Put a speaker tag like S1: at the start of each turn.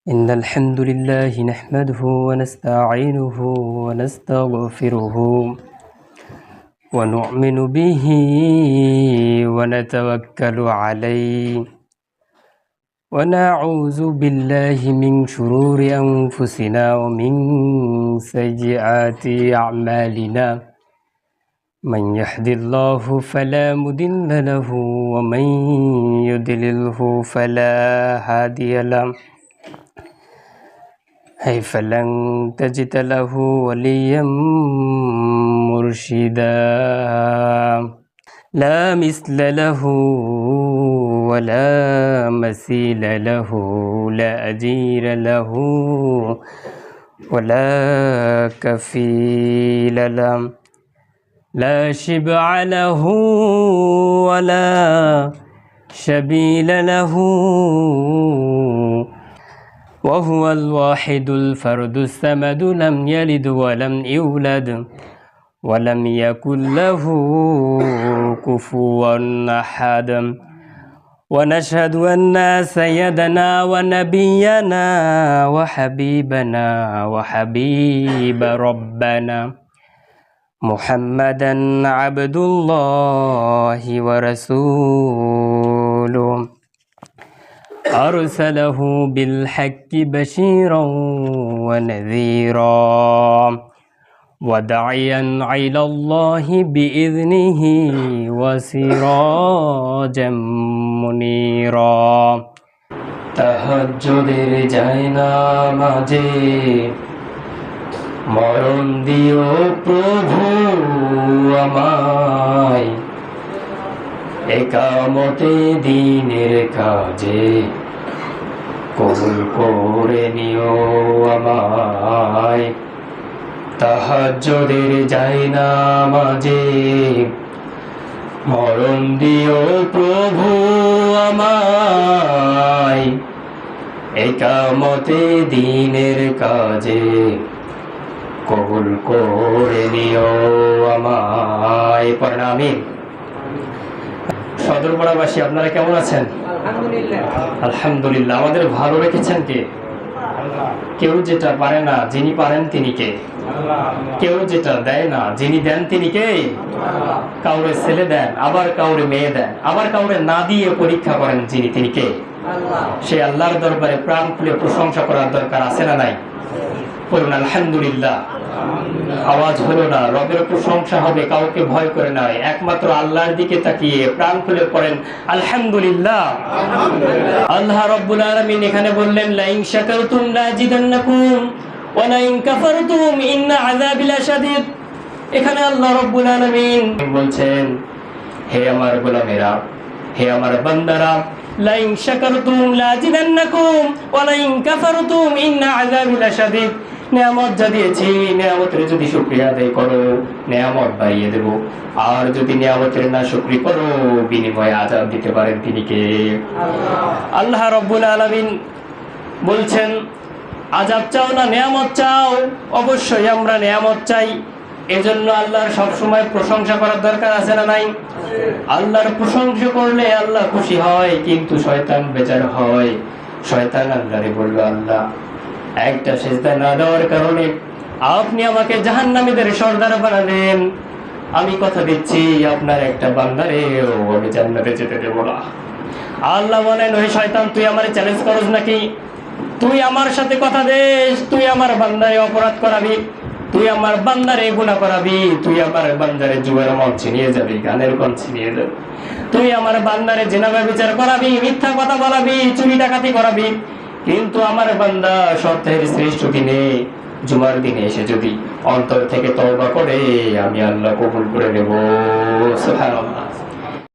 S1: إن الحمد لله نحمده ونستعينه ونستغفره ونؤمن به ونتوكل عليه ونعوذ بالله من شرور أنفسنا ومن سيئات أعمالنا من يهد الله فلا مضل له ومن يضلله فلا هادي له فلن تجد له وليا مرشدا لا مثل له ولا مثيل له لا أجير له ولا كفيل له لا شبع له ولا شبيل له وهو الواحد الفرد الصمد لم يلد ولم يولد ولم يكن له كفوا أحد ونشهد أن سيدنا ونبينا وحبيبنا وحبيب ربنا محمدا عبد الله ورسوله أرسله بالحق بشيرا ونذيرا وداعيا إلى الله بإذنه وسراجا منيرا তাহাজ্জুদের জায়নামাজে মরণ দিও প্রভু আমায় একামতে দিনের কাজে কবুল করে নিও আমায় তাহাজ্জুদের জায়নামাজে মরণ দিও প্রভু আমায় একামতে দিনের কাজে কবুল করে নিও আমায়। প্রণামী। সদরপাড়াবাসী আপনারা কেমন আছেন? আলহামদুলিল্লাহ। আমাদের ভালো রেখেছেন কে? কেউ যেটা পারে না যিনি পারেন তিনি কে? কেউ যেটা দেয় না যিনি দেন তিনি কে? কাউরে ছেলে দেন, আবার কাউরে মেয়ে দেন, আবার কাউরে না দিয়ে পরীক্ষা করেন যিনি তিনি কে? সে আল্লাহর দরবারে প্রাণ খুলে প্রশংসা করার দরকার আছে না নাই? বলুন আলহামদুলিল্লাহ। আওয়াজ হলো না, রবের প্রশংসা হবে, কাউকে ভয় করে নয়, একমাত্র আল্লাহর দিকে তাকিয়ে প্রাণ খুলে পড়েন আলহামদুলিল্লাহ। আল্লাহ রাব্বুল আলামিন এখানে বললেন লা ইন শাকারতুম লাজিদান্নাকুম ওয়া লা ইন কাফারতুম ইন্না আযাবি লাশাদীদ। এখানে আল্লাহ রাব্বুল আলামিন বলছেন, হে আমার গোলামেরা, হে আমার বান্দারা, লা ইন শাকারতুম লাজিদান্নাকুম ওয়া লা ইন কাফারতুম ইন্না আযাবি লাশাদীদ। নিয়ামত যা দিয়েছি, নিয়ামতের যদি শুকরিয়া আদায় করো নিয়ামত বাড়িয়ে দেব, আর যদি নিয়ামতের না শুকরিয়া করো বিনিময়ে আযাব দিতে পারেন তিনি কে? আল্লাহ রাব্বুল আলামিন বলছেন আযাব চাও না নিয়ামত চাও? অবশ্যই আমরা নিয়ামত চাই। এজন্য আল্লাহর সব সময় প্রশংসা করার দরকার আছে না নাই? আল্লাহর প্রশংসা করলে আল্লাহ খুশি হয়, কিন্তু শয়তান বেজার হয়। শয়তান আল্লাহরে বলল, আল্লাহ একটা সিজদা না দেওয়ার কারণে আপনি আমাকে জাহান্নামীদের সর্দার বানালেন, আমি কথা দিচ্ছি আপনার একটা বান্দারে আমি জান্নাতে যেতে দেব না। আল্লাহ বলেন, ওই শয়তান তুই আমারে চ্যালেঞ্জ করস নাকি? তুই আমার সাথে কথা দেস, তুই আমার বান্দারে অপরাধ করাবি, তুই আমার বান্দারে গুনাহ করাবি, তুই আমার বান্দারে জুয়ার মঞ্চে নিয়ে যাবি, গানের মঞ্চে নিয়ে যাবি, তুই আমার বান্দারে জিনা ব্যভিচার করাবি, মিথ্যা কথা বলাবি, চুরি ডাকাতি করাবি। কিন্তু আমার বান্দা সপ্তাহের শ্রেষ্ঠ দিনে জুমার দিনে এসে যদি অন্তর থেকে তওবা করে আমি আল্লাহ কবুল করে নেব। সুবহানাল্লাহ।